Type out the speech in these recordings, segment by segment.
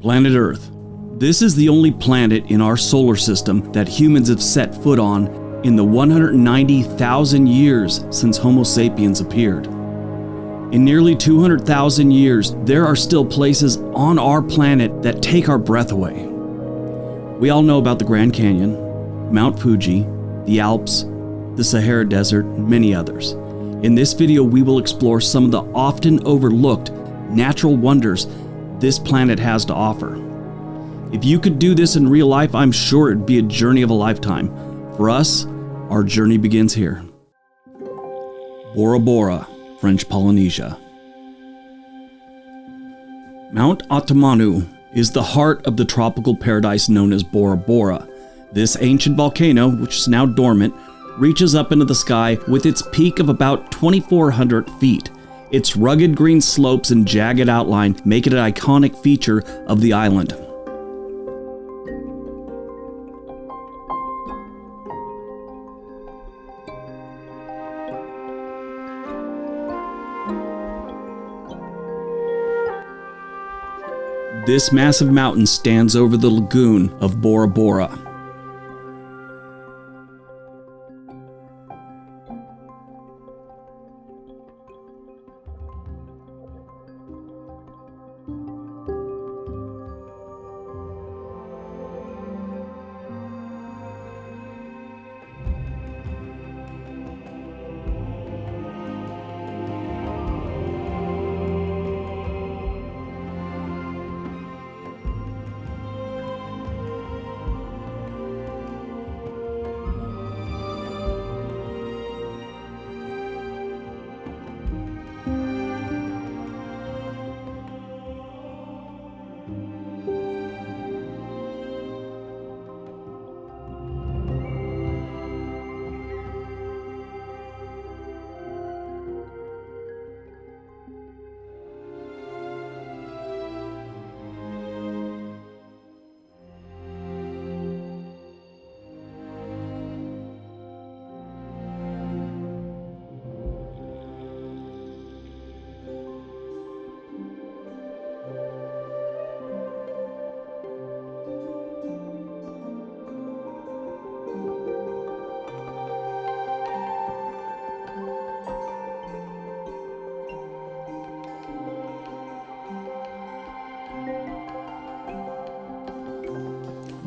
Planet Earth. This is the only planet in our solar system that humans have set foot on in the 190,000 years since Homo sapiens appeared. In nearly 200,000 years, there are still places on our planet that take our breath away. We all know about the Grand Canyon, Mount Fuji, the Alps, the Sahara Desert, and many others. In this video, we will explore some of the often overlooked natural wonders this planet has to offer. If you could do this in real life, I'm sure it'd be a journey of a lifetime. For us, our journey begins here. Bora Bora, French Polynesia. Mount Otemanu is the heart of the tropical paradise known as Bora Bora. This ancient volcano, which is now dormant, reaches up into the sky with its peak of about 2,400 feet. Its rugged green slopes and jagged outline make it an iconic feature of the island. This massive mountain stands over the lagoon of Bora Bora.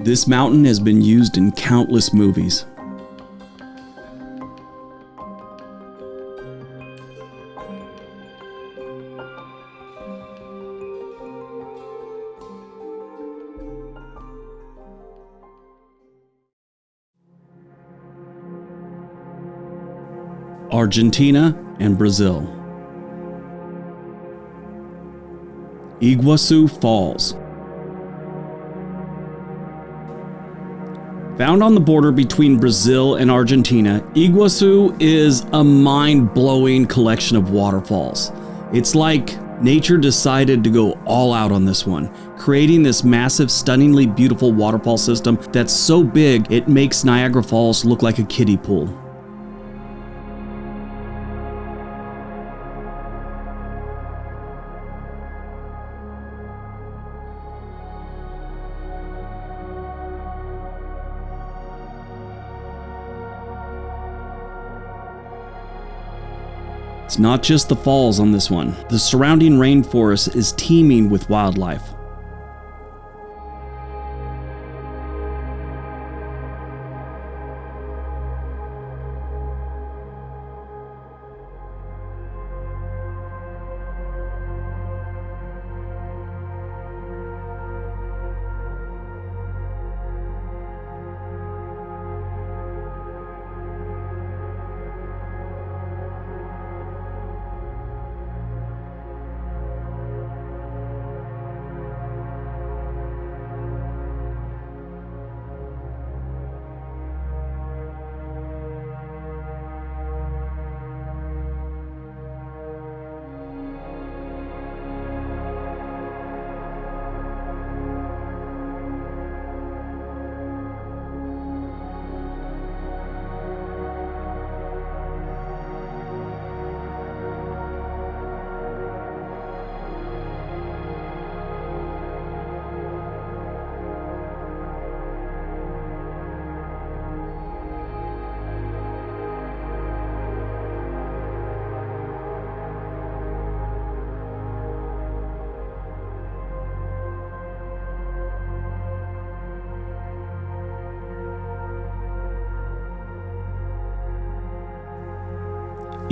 This mountain has been used in countless movies. Argentina and Brazil. Iguazu Falls. Found on the border between Brazil and Argentina, Iguazu is a mind-blowing collection of waterfalls. It's like nature decided to go all out on this one, creating this massive, stunningly beautiful waterfall system that's so big it makes Niagara Falls look like a kiddie pool. It's not just the falls on this one. The surrounding rainforest is teeming with wildlife.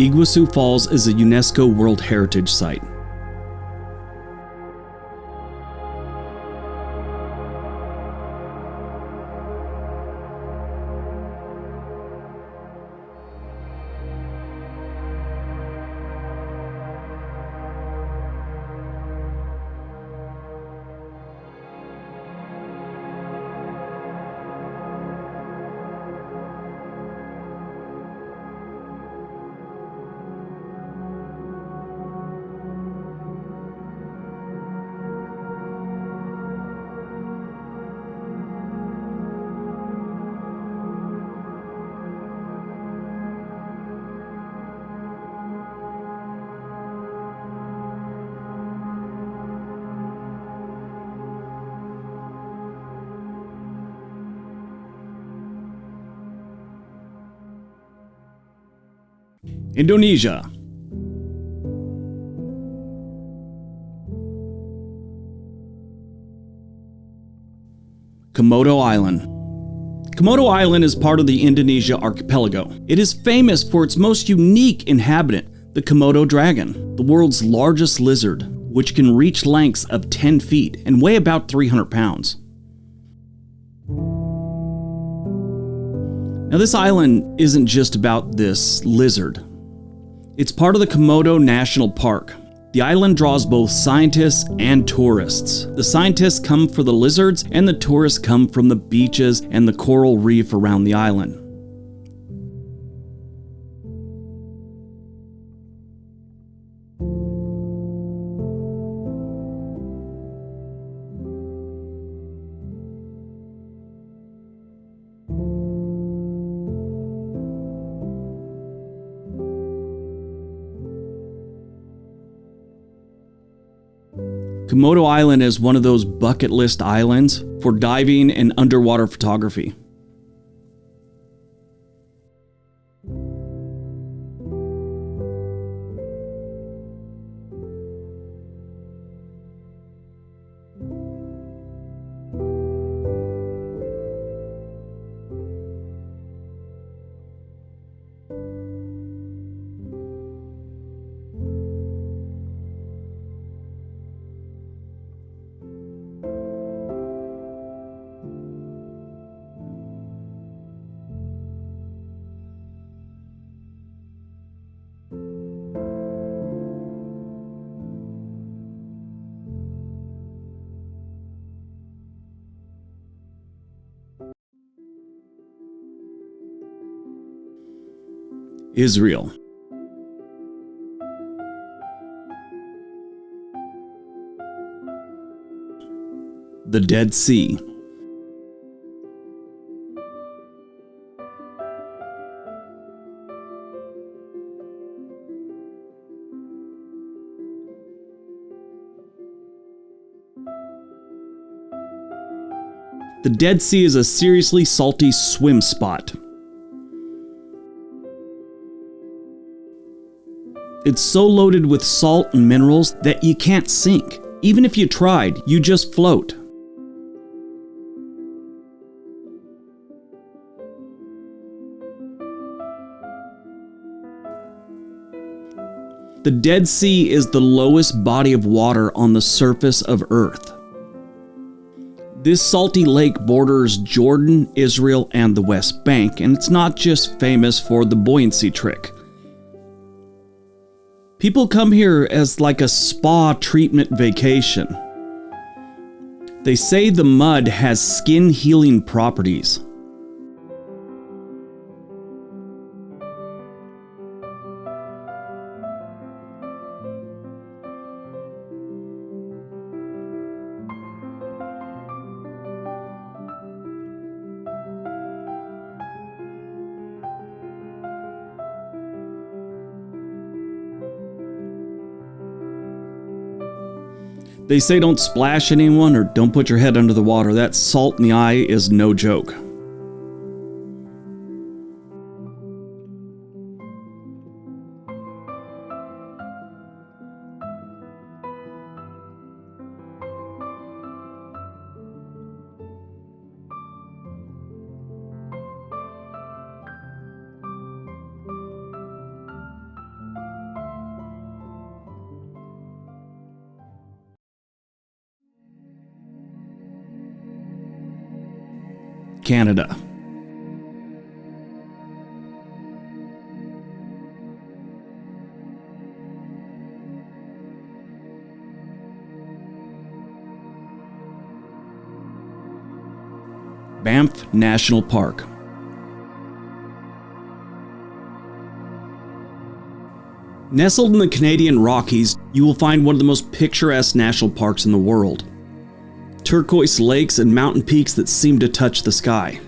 Iguazu Falls is a UNESCO World Heritage Site. Indonesia. Komodo Island. Komodo Island is part of the Indonesia archipelago. It is famous for its most unique inhabitant, the Komodo dragon, the world's largest lizard, which can reach lengths of 10 feet and weigh about 300 pounds. Now, this island isn't just about this lizard. It's part of the Komodo National Park. The island draws both scientists and tourists. The scientists come for the lizards, and the tourists come from the beaches and the coral reef around the island. Komodo Island is one of those bucket list islands for diving and underwater photography. Israel. The Dead Sea. The Dead Sea is a seriously salty swim spot. It's so loaded with salt and minerals that you can't sink. Even if you tried, you just float. The Dead Sea is the lowest body of water on the surface of Earth. This salty lake borders Jordan, Israel, and the West Bank, and it's not just famous for the buoyancy trick. People come here as like a spa treatment vacation. They say the mud has skin healing properties. They say don't splash anyone or don't put your head under the water. That salt in the eye is no joke. Canada. Banff National Park. Nestled in the Canadian Rockies, you will find one of the most picturesque national parks in the world. Turquoise lakes and mountain peaks that seem to touch the sky.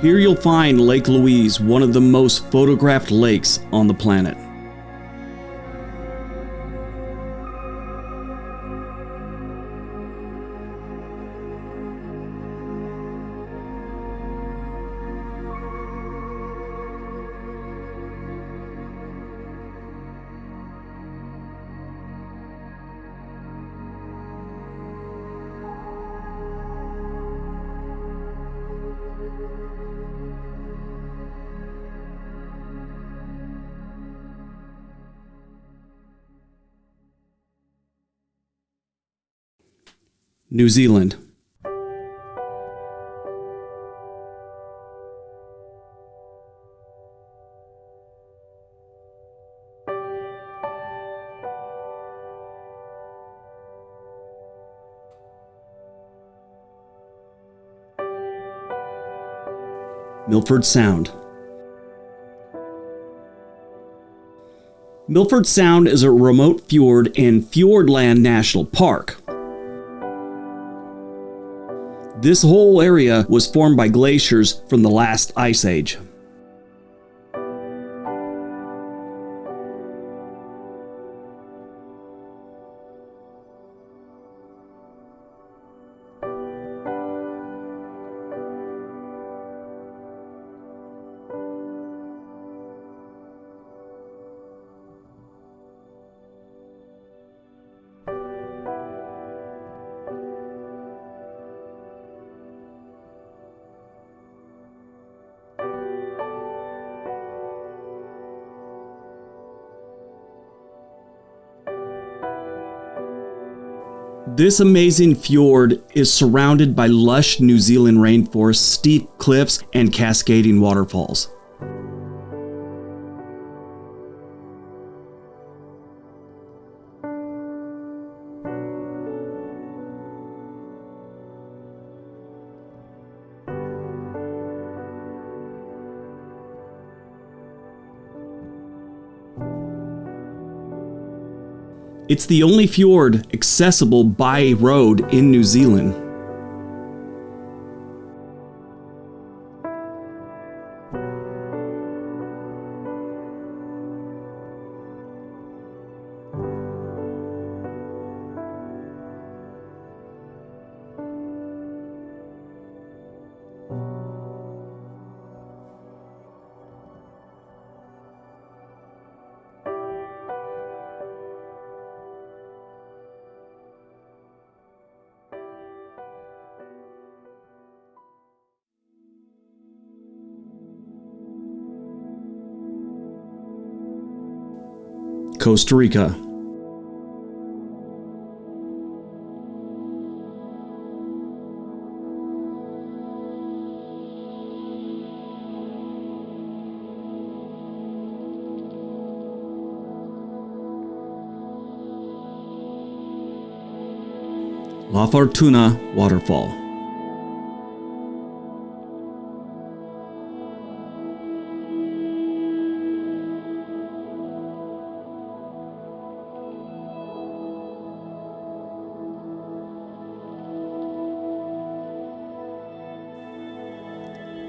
Here you'll find Lake Louise, one of the most photographed lakes on the planet. New Zealand. Milford Sound. Milford Sound is a remote fjord in Fiordland National Park. This whole area was formed by glaciers from the last ice age. This amazing fjord is surrounded by lush New Zealand rainforests, steep cliffs, and cascading waterfalls. It's the only fjord accessible by road in New Zealand. Costa Rica. La Fortuna Waterfall.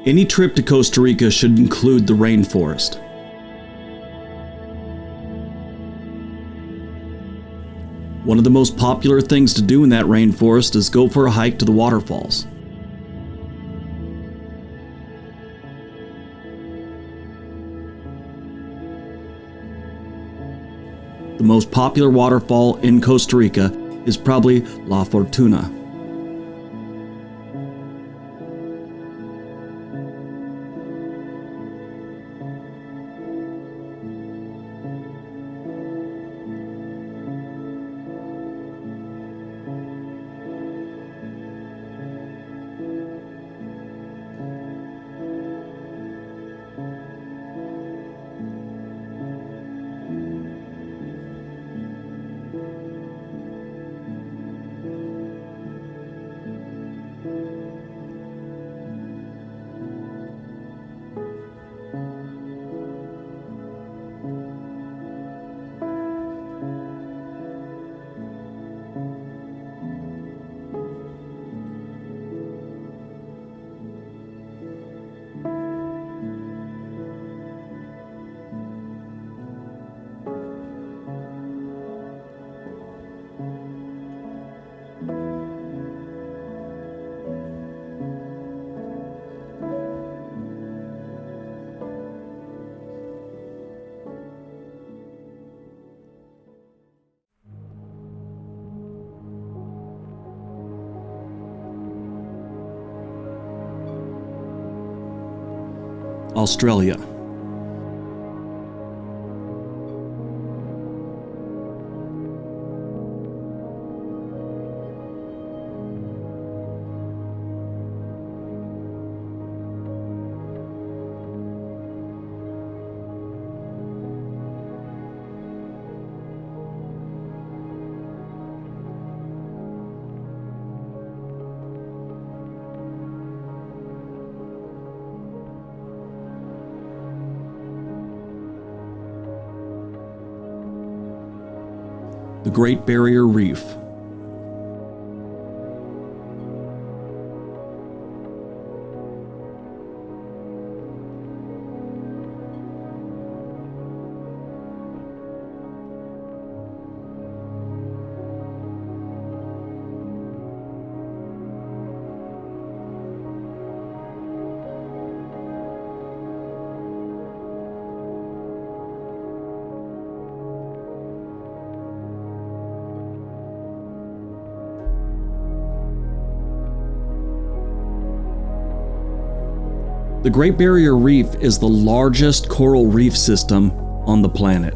Any trip to Costa Rica should include the rainforest. One of the most popular things to do in that rainforest is go for a hike to the waterfalls. The most popular waterfall in Costa Rica is probably La Fortuna. Australia. The Great Barrier Reef. The Great Barrier Reef is the largest coral reef system on the planet.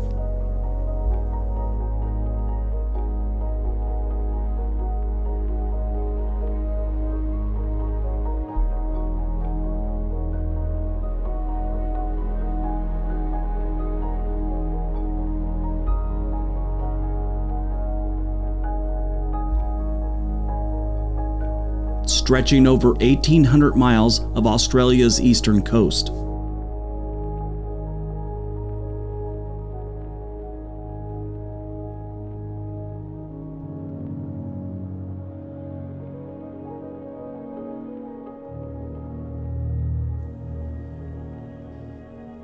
Stretching over 1,800 miles of Australia's eastern coast.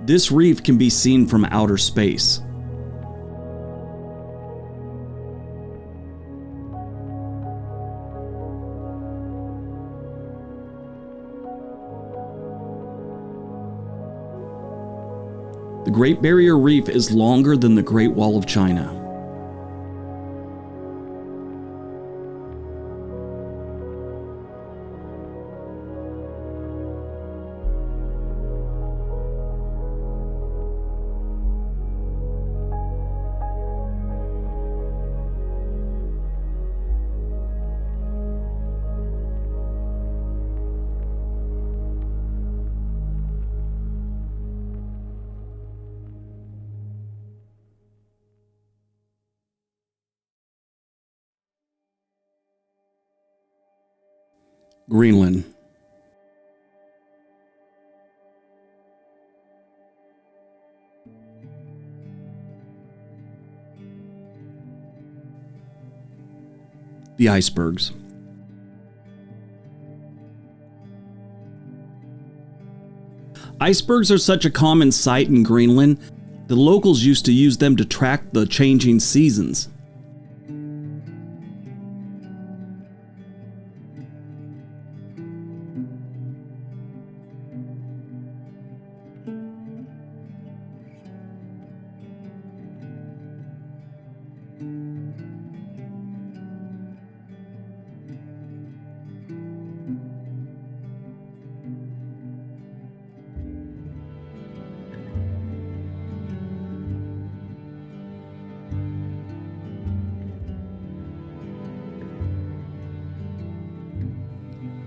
This reef can be seen from outer space. The Great Barrier Reef is longer than the Great Wall of China. Greenland. The icebergs. Icebergs are such a common sight in Greenland, the locals used to use them to track the changing seasons.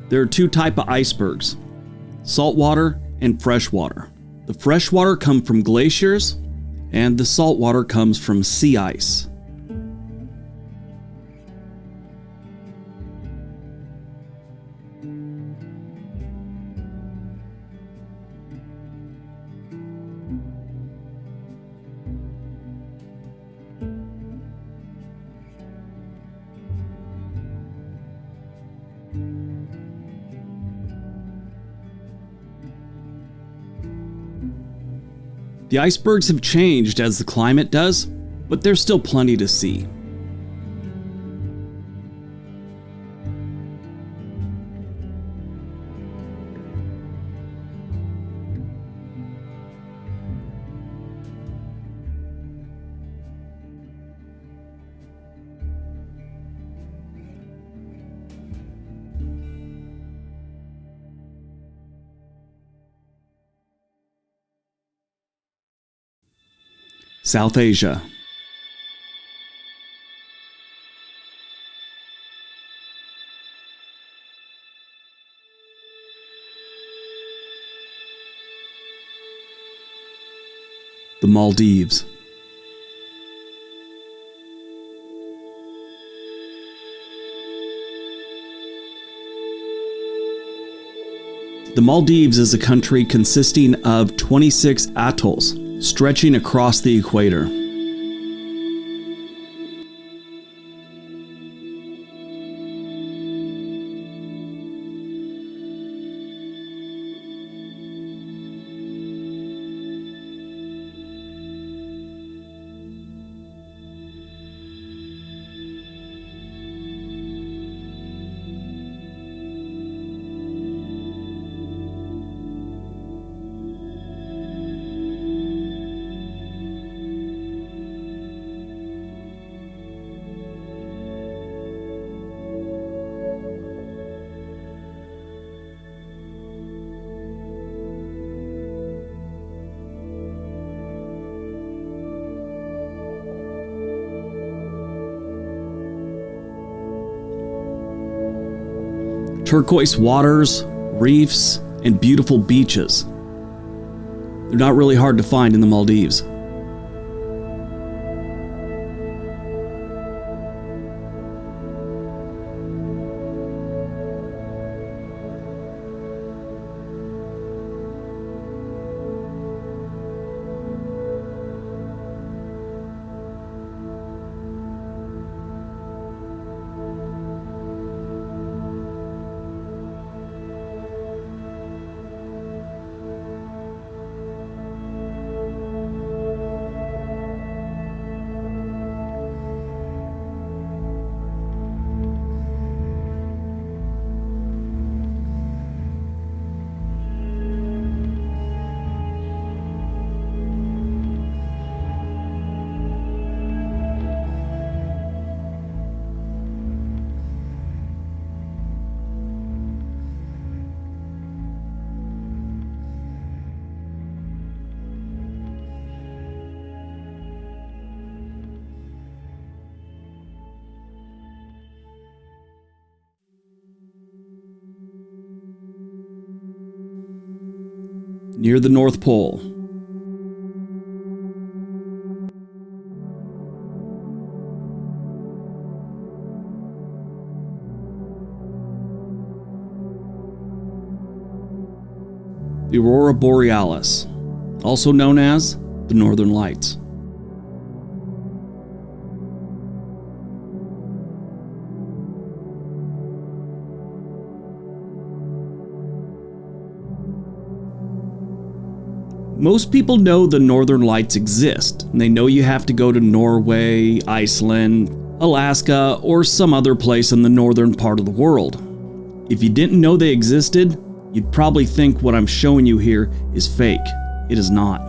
There are two types of icebergs, saltwater and freshwater. The freshwater come from glaciers, and the saltwater comes from sea ice. The icebergs have changed as the climate does, but there's still plenty to see. South Asia. The Maldives. The Maldives is a country consisting of 26 atolls, stretching across the equator. Turquoise waters, reefs, and beautiful beaches. They're not really hard to find in the Maldives. Near the North Pole. the Aurora Borealis, also known as the Northern Lights. Most people know the Northern Lights exist, and they know you have to go to Norway, Iceland, Alaska, or some other place in the northern part of the world. If you didn't know they existed, you'd probably think what I'm showing you here is fake. It is not.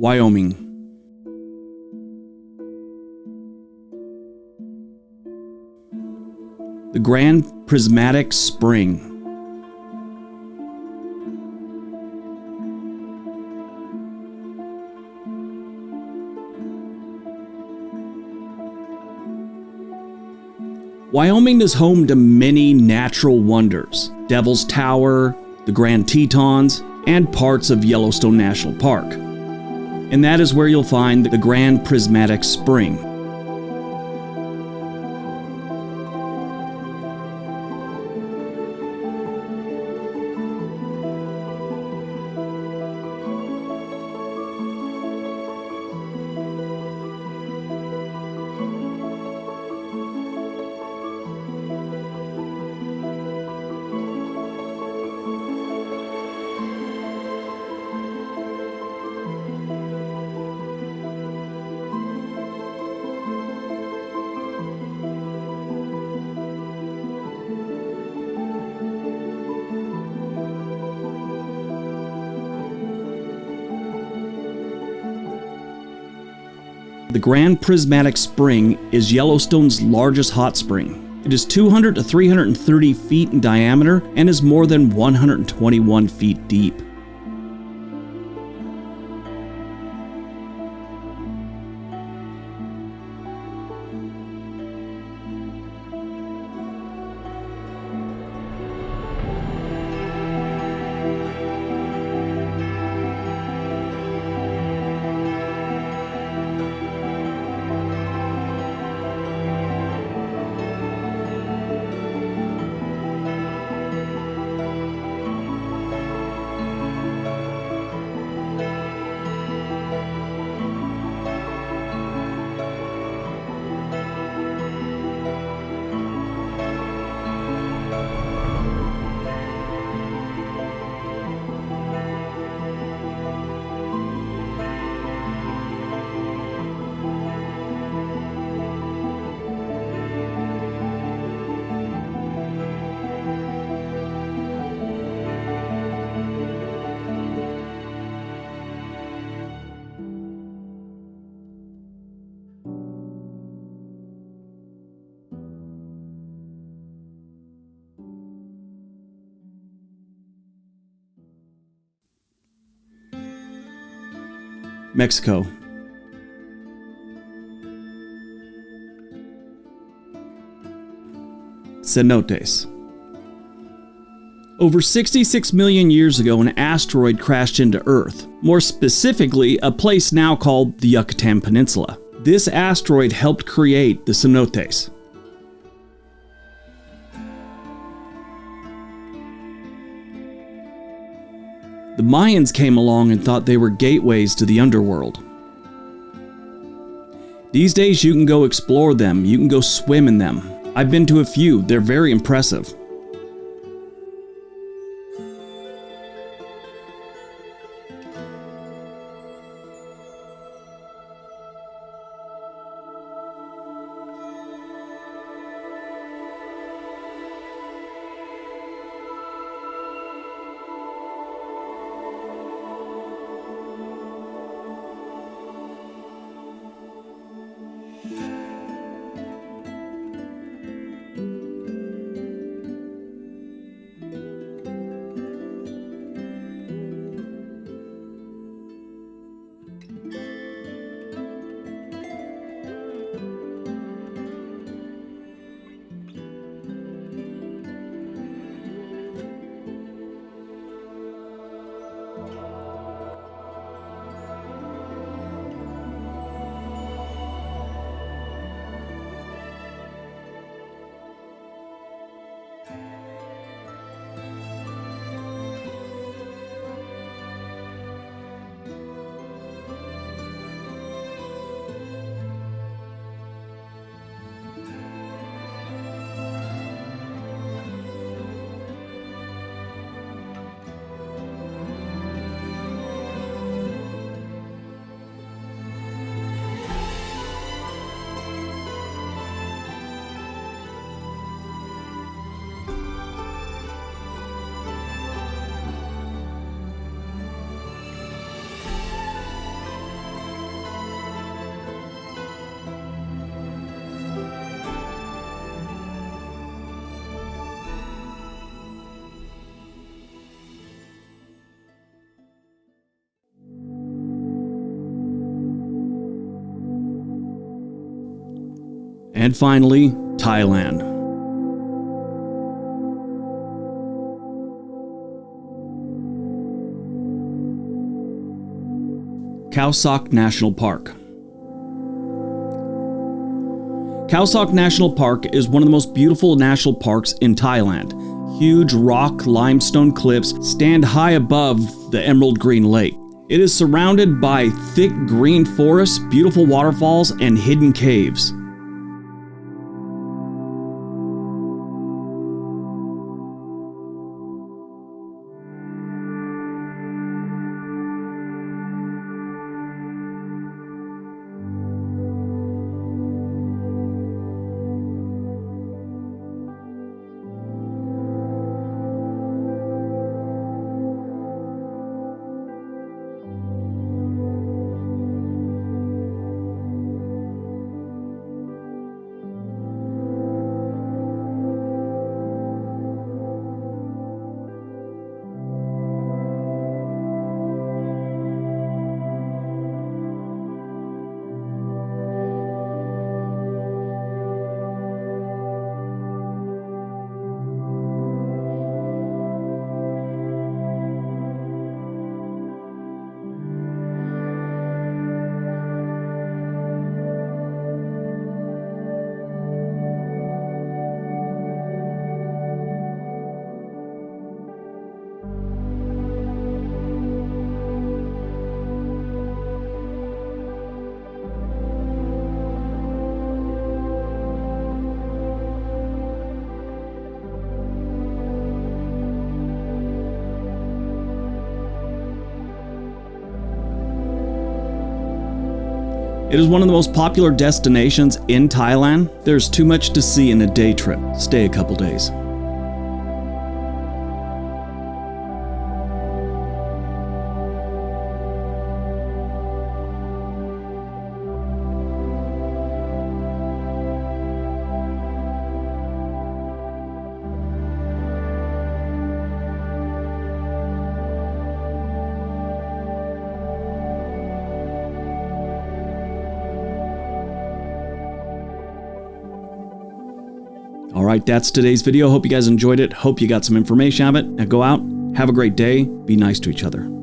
Wyoming. The Grand Prismatic Spring. Wyoming is home to many natural wonders: Devil's Tower, the Grand Tetons, and parts of Yellowstone National Park. And that is where you'll find the Grand Prismatic Spring. The Grand Prismatic Spring is Yellowstone's largest hot spring. It is 200 to 330 feet in diameter and is more than 121 feet deep. Mexico. Cenotes. Over 66 million years ago, an asteroid crashed into Earth. More specifically, a place now called the Yucatan Peninsula. This asteroid helped create the cenotes. The Mayans came along and thought they were gateways to the underworld. These days you can go explore them, you can go swim in them. I've been to a few, they're very impressive. And finally, Thailand. Khao National Park. Khao National Park is one of the most beautiful national parks in Thailand. Huge rock limestone cliffs stand high above the emerald green lake. It is surrounded by thick green forests, beautiful waterfalls, and hidden caves. It is one of the most popular destinations in Thailand. There's too much to see in a day trip. Stay a couple days. right, that's today's video. Hope you guys enjoyed it. Hope you got some information out of it. Now go out, have a great day, be nice to each other.